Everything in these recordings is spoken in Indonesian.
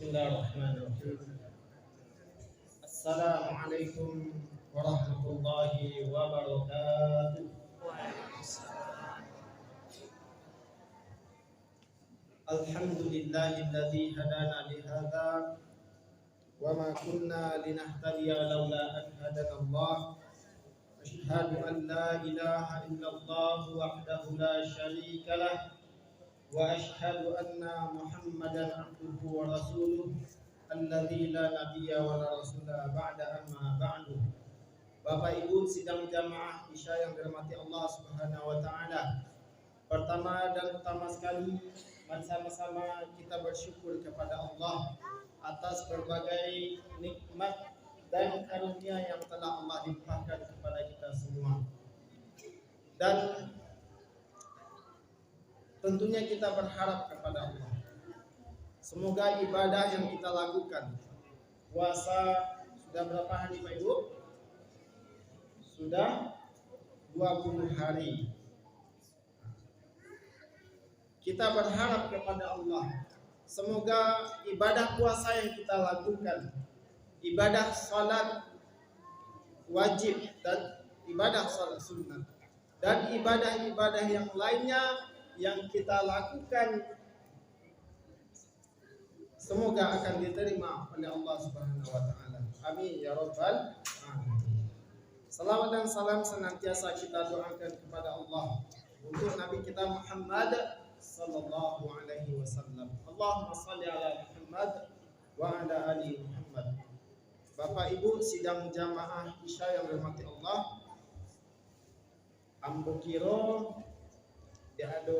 Bismillahirrahmanirrahim. Assalamualaikum warahmatullahi wabarakatuh. Alhamdulillahilladzi hadana lihadza wa ma kunna linahtadiya laula an hadana Allah. Asyhadu an la ilaha illallah wahdahu la syarika lah wa asyhadu anna Muhammadan abduhu wa rasuluh alladzi la nabiyya wa la rasula ba'da amma ba'du. Bapak Ibu sidang jamaah Isya yang dirahmati Allah Subhanahu wa taala. Pertama dan utama sekali, mari sama-sama kita bersyukur kepada Allah atas berbagai nikmat dan karunia yang telah Allah limpahkan kepada kita semua. Dan tentunya kita berharap kepada Allah, semoga ibadah yang kita lakukan, puasa sudah berapa hari Pak Ibu? Sudah 20 hari. Kita berharap kepada Allah, semoga ibadah puasa yang kita lakukan, ibadah salat wajib dan ibadah salat sunnah, dan ibadah-ibadah yang lainnya yang kita lakukan semoga akan diterima oleh Allah Subhanahu wa taala. Amin ya rabbal alamin. Salawat dan salam senantiasa kita doakan kepada Allah untuk Nabi kita Muhammad sallallahu alaihi wasallam. Allahumma shalli ala Muhammad wa ala ali Muhammad. Bapak Ibu sidang jamaah Isya yang dirahmati Allah, ambo kiro ada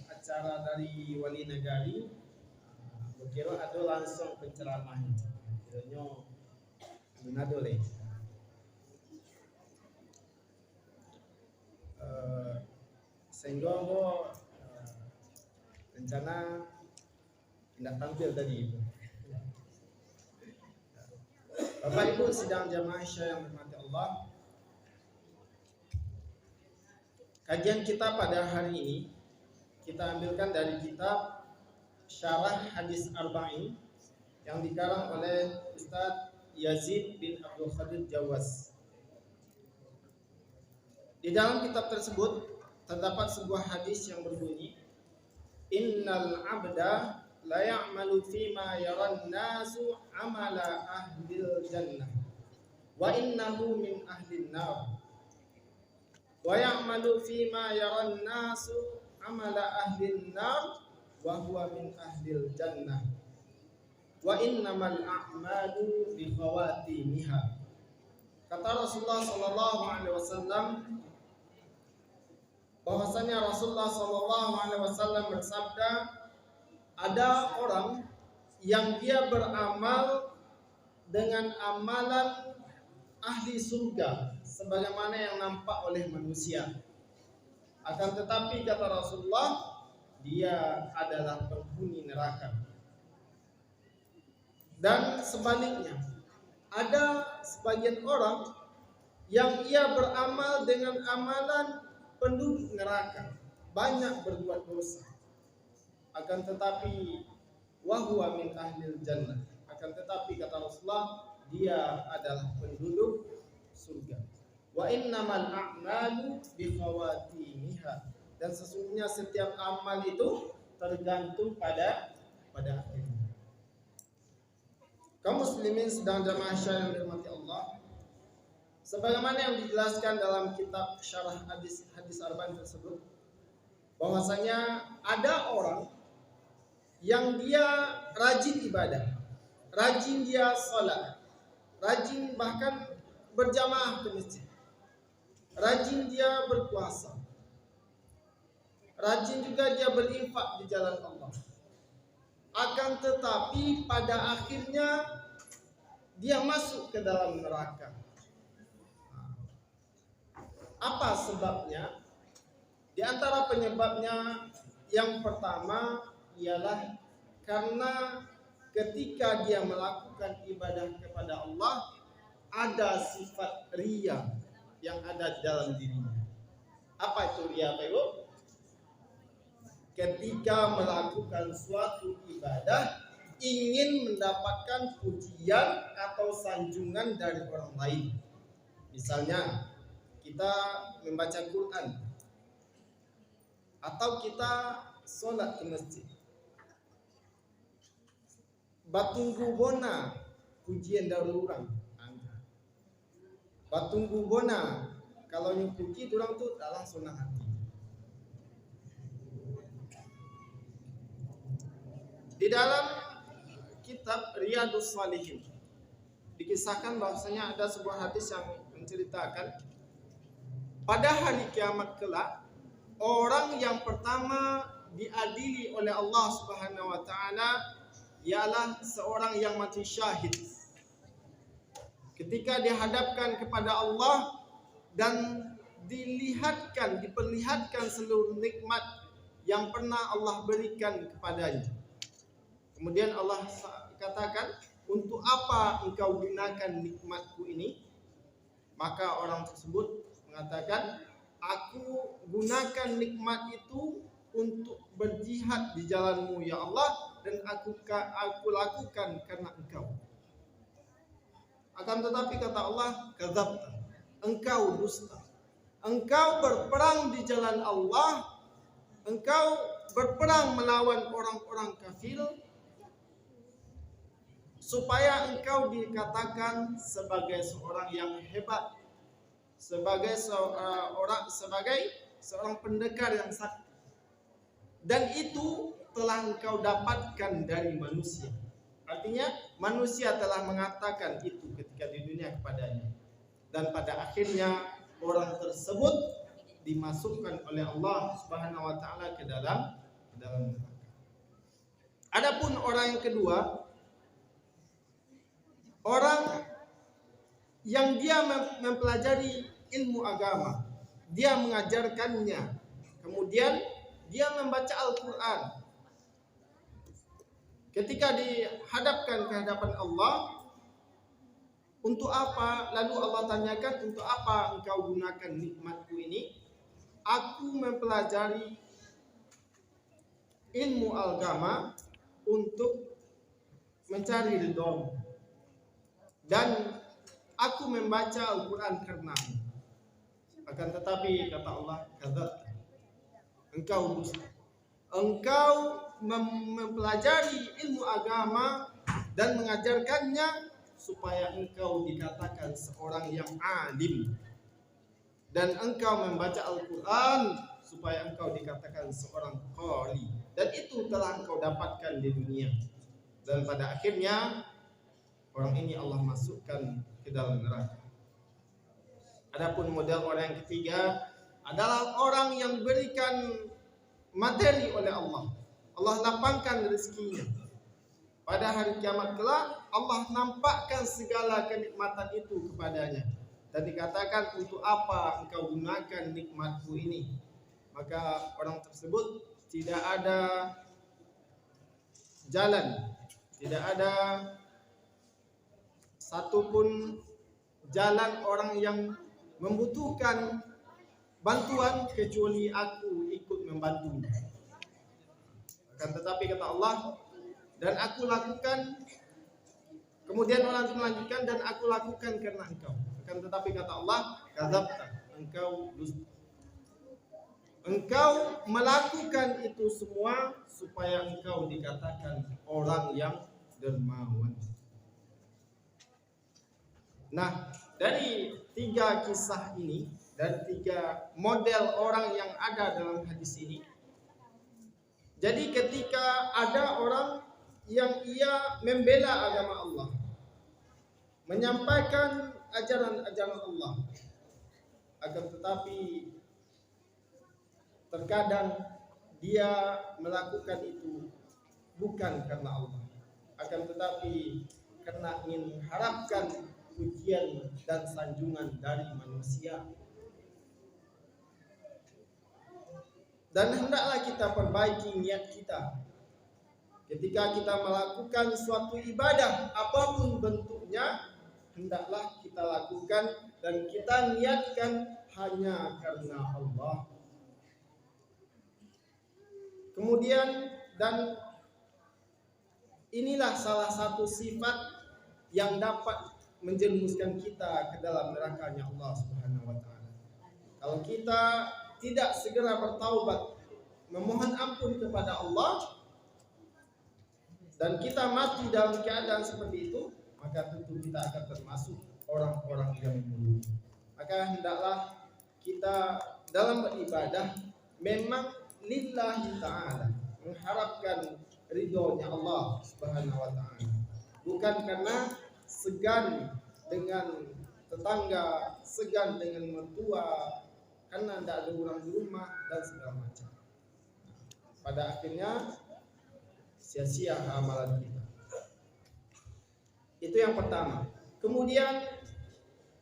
acara dari wali negari, kira ada langsung penceramah kiranya menadole sehingga rencana tidak tampil tadi. Bapak Ibu sidang jamaah Isya yang dirahmati Allah, kajian kita pada hari ini kita ambilkan dari kitab Syarah Hadis Arba'in yang dikarang oleh Ustaz Yazid bin Abdul Qadir Jawas. Di dalam kitab tersebut terdapat sebuah hadis yang berbunyi, Innal abda la ya'malu fima yaran nasu amala ahlil jannah wa innahu min ahlin nar wa ya'malu fima yaran nasu amala ahlin nar wa huwa min ahlil jannah wa innamal a'malu bi khawatimiha. Kata Rasulullah sallallahu alaihi wasallam bahwasanya Rasulullah sallallahu alaihi wasallam bersabda, ada orang yang dia beramal dengan amalan ahli surga sebagaimana yang nampak oleh manusia. Akan tetapi kata Rasulullah, dia adalah penghuni neraka. Dan sebaliknya, ada sebagian orang yang ia beramal dengan amalan penduduk neraka, banyak berbuat dosa. Akan tetapi wahwa min ahlil jannah. Akan tetapi kata Rasulullah, dia adalah penduduk surga. Wa innamal a'malu bi khawatimiha. Dan sesungguhnya setiap amal itu tergantung pada akhirnya. Kaum muslimin sedang jamaah Isya yang dirahmati Allah, sebagaimana yang dijelaskan dalam kitab Syarah Hadis Arba'in tersebut, bahwasanya ada orang yang dia rajin ibadah, rajin dia salat, rajin bahkan berjamaah ke masjid, rajin dia berpuasa, rajin juga dia berinfak di jalan Allah. Akan tetapi pada akhirnya dia masuk ke dalam neraka. Apa sebabnya? Di antara penyebabnya yang pertama ialah karena ketika dia melakukan ibadah kepada Allah ada sifat riya yang ada di dalam dirinya. Apa itu riya, Pak Ibu? Ketika melakukan suatu ibadah ingin mendapatkan pujian atau sanjungan dari orang lain. Misalnya kita membaca Quran atau kita sholat ke masjid. Batunggu bona pujian dari orang. Batunggu bona kalau yang puji orang tu tak langsung nak hati. Di dalam kitab Riyadhus Shalihin dikisahkan bahwasanya ada sebuah hadis yang menceritakan pada hari kiamat kelak orang yang pertama diadili oleh Allah Subhanahu wa taala ialah seorang yang mati syahid. Ketika dihadapkan kepada Allah dan diperlihatkan seluruh nikmat yang pernah Allah berikan kepadanya. Kemudian Allah katakan, untuk apa engkau gunakan nikmatku ini? Maka orang tersebut mengatakan, aku gunakan nikmat itu untuk berjihad di jalanmu ya Allah, dan aku lakukan karena engkau. Akan tetapi kata Allah, kadzabta, engkau dusta. Engkau berperang di jalan Allah, engkau berperang melawan orang-orang kafir, supaya engkau dikatakan sebagai seorang yang hebat, sebagai seorang pendekar yang sakti. Dan itu telah engkau dapatkan dari manusia. Artinya manusia telah mengatakan itu ketika di dunia kepadanya. Dan pada akhirnya orang tersebut dimasukkan oleh Allah Subhanahu wa taala ke dalam neraka. Adapun orang yang kedua, orang yang dia mempelajari ilmu agama, dia mengajarkannya, kemudian dia membaca Al-Quran. Ketika dihadapkan ke hadapan Allah, untuk apa? Lalu Allah tanyakan, untuk apa engkau gunakan nikmatku ini? Aku mempelajari ilmu agama untuk mencari ridho, dan aku membaca Al-Quran karenamu. Akan tetapi kata Allah, kadzabta, engkau dusta. Engkau mempelajari ilmu agama dan mengajarkannya supaya engkau dikatakan seorang yang alim, dan engkau membaca Al-Quran supaya engkau dikatakan seorang qari, dan itu telah engkau dapatkan di dunia. Dan pada akhirnya orang ini Allah masukkan ke dalam neraka. Adapun model orang yang ketiga adalah orang yang berikan materi oleh Allah. Allah lapangkan rezekinya. Pada hari kiamat kelak Allah nampakkan segala kenikmatan itu kepadanya. Dan dikatakan, untuk apa engkau gunakan nikmatku ini? Maka orang tersebut tidak ada jalan, tidak ada satupun jalan orang yang membutuhkan bantuan kecuali aku ikut membantunya. Akan tetapi kata Allah, dan aku lakukan, kemudian orang itu melanjutkan, dan aku lakukan karena engkau. Akan tetapi kata Allah, kadzabta, engkau dusta. Engkau melakukan itu semua supaya engkau dikatakan orang yang dermawan. Nah, dari tiga kisah ini, dari tiga model orang yang ada dalam hadis ini, jadi ketika ada orang yang ia membela agama Allah, menyampaikan ajaran-ajaran Allah, akan tetapi terkadang dia melakukan itu bukan karena Allah, akan tetapi karena ingin mengharapkan pujian dan sanjungan dari manusia. Dan hendaklah kita perbaiki niat kita ketika kita melakukan suatu ibadah apapun bentuknya, hendaklah kita lakukan dan kita niatkan hanya karena Allah. Kemudian, dan Inilah salah satu sifat yang dapat menjerumuskan kita ke dalam nerakanya Allah Subhanahu wa taala. Kalau kita tidak segera bertaubat, memohon ampun kepada Allah, dan kita mati dalam keadaan seperti itu, maka tentu kita akan termasuk orang-orang yang merugi. Maka hendaklah kita dalam beribadah memang lillahi ta'ala, mengharapkan ridhonya Allah Subhanahu wa taala. Bukan karena segan dengan tetangga, segan dengan mertua, karena tidak ada orang di rumah dan segala macam. Pada akhirnya sia-sia amalan kita. Itu yang pertama. Kemudian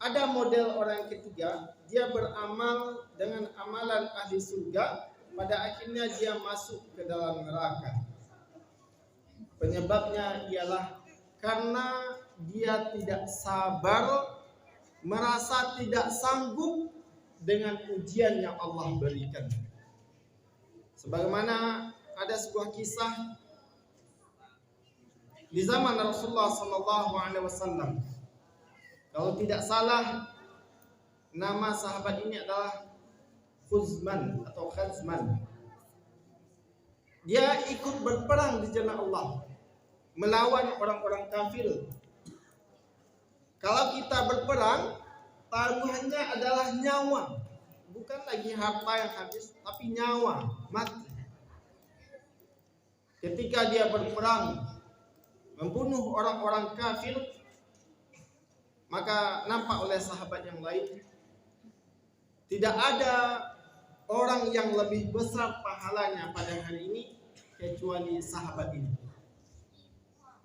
ada model orang ketiga, dia beramal dengan amalan ahli surga, pada akhirnya dia masuk ke dalam neraka. Penyebabnya ialah karena dia tidak sabar, merasa tidak sanggup dengan ujian yang Allah berikan. Sebagaimana ada sebuah kisah di zaman Rasulullah SAW. Kalau tidak salah, nama sahabat ini adalah Khuzman atau Khazman. Dia ikut berperang di jalan Allah, melawan orang-orang kafir. Kalau kita berperang, taruhannya adalah nyawa, bukan lagi harta yang habis, tapi nyawa, mati. Ketika dia berperang membunuh orang-orang kafir, maka nampak oleh sahabat yang lain, tidak ada orang yang lebih besar pahalanya pada hari ini kecuali sahabat ini.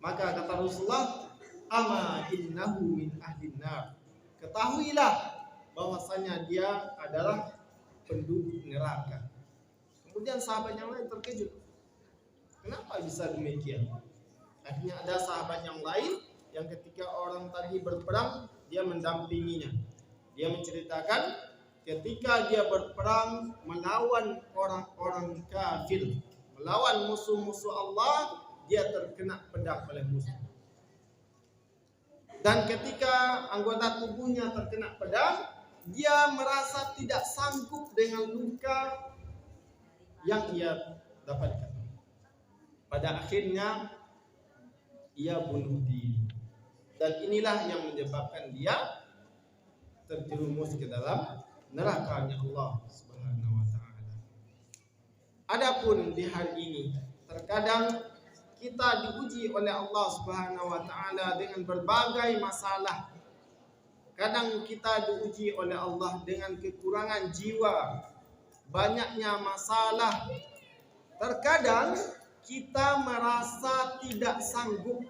Maka kata Rasulullah, ama innahu min ahlin nar, ketahuilah bahwasanya dia adalah penduduk neraka. Kemudian sahabat yang lain terkejut, kenapa bisa demikian? Akhirnya ada sahabat yang lain yang ketika orang tadi berperang, dia mendampinginya. Dia menceritakan ketika dia berperang melawan orang-orang kafir, melawan musuh-musuh Allah, dia terkena pedang oleh musuh. Dan ketika anggota tubuhnya terkena pedang, dia merasa tidak sanggup dengan luka yang ia dapatkan. Pada akhirnya ia bunuh diri. Dan inilah yang menyebabkan dia terjerumus ke dalam nerakanya Allah Subhanahu wa taala. Adapun di hari ini, terkadang kita diuji oleh Allah Subhanahu wa taala dengan berbagai masalah. Kadang kita diuji oleh Allah dengan kekurangan jiwa, banyaknya masalah. Terkadang kita merasa tidak sanggup,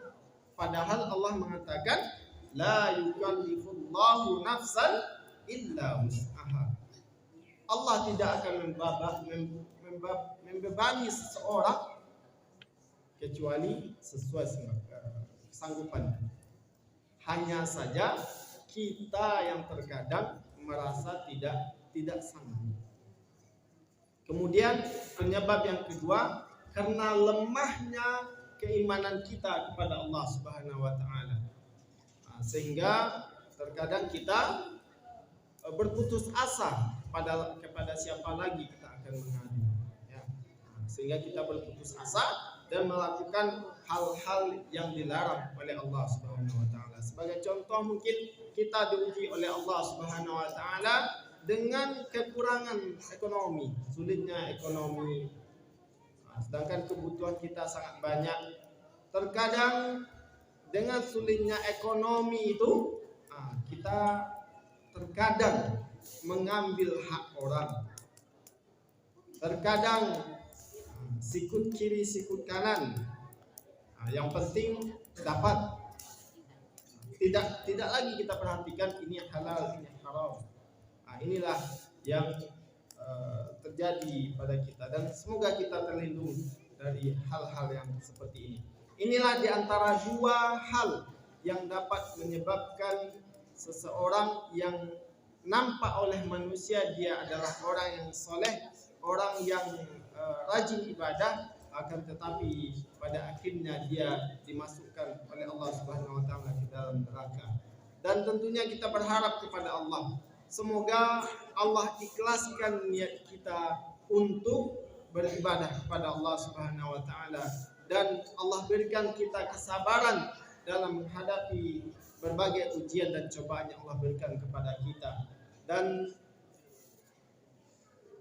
padahal Allah mengatakan la yukallifullahu nafsan illa wus'aha. Allah tidak akan membebani seseorang kecuali sesuai kesanggupan. Hanya saja kita yang terkadang merasa tidak sanggup. Kemudian penyebab yang kedua, karena lemahnya keimanan kita kepada Allah Subhanahu wa taala. Sehingga terkadang kita berputus asa kepada siapa lagi kita akan mengadu, ya. Sehingga kita berputus asa dan melakukan hal-hal yang dilarang oleh Allah Subhanahu wa taala. Sebagai contoh, mungkin kita diuji oleh Allah Subhanahu wa taala dengan kekurangan ekonomi, sulitnya ekonomi. Sedangkan kebutuhan kita sangat banyak. Terkadang dengan sulitnya ekonomi itu, kita terkadang mengambil hak orang. Terkadang sikut kiri sikut kanan. Yang penting dapat. Tidak lagi kita perhatikan ini halal, ini haram. Inilah yang terjadi pada kita, dan semoga kita terlindung dari hal-hal yang seperti ini. Inilah diantara dua hal yang dapat menyebabkan seseorang yang nampak oleh manusia dia adalah orang yang soleh, orang yang rajin ibadah, akan tetapi pada akhirnya dia dimasukkan oleh Allah Subhanahu wa taala ke dalam neraka. Dan tentunya kita berharap kepada Allah, semoga Allah ikhlaskan niat kita untuk beribadah kepada Allah Subhanahu wa taala, dan Allah berikan kita kesabaran dalam menghadapi berbagai ujian dan cobaan yang Allah berikan kepada kita. Dan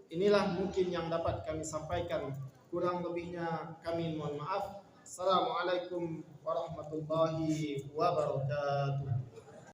inilah mungkin yang dapat kami sampaikan. Kurang lebihnya kami mohon maaf. Assalamualaikum warahmatullahi wabarakatuh.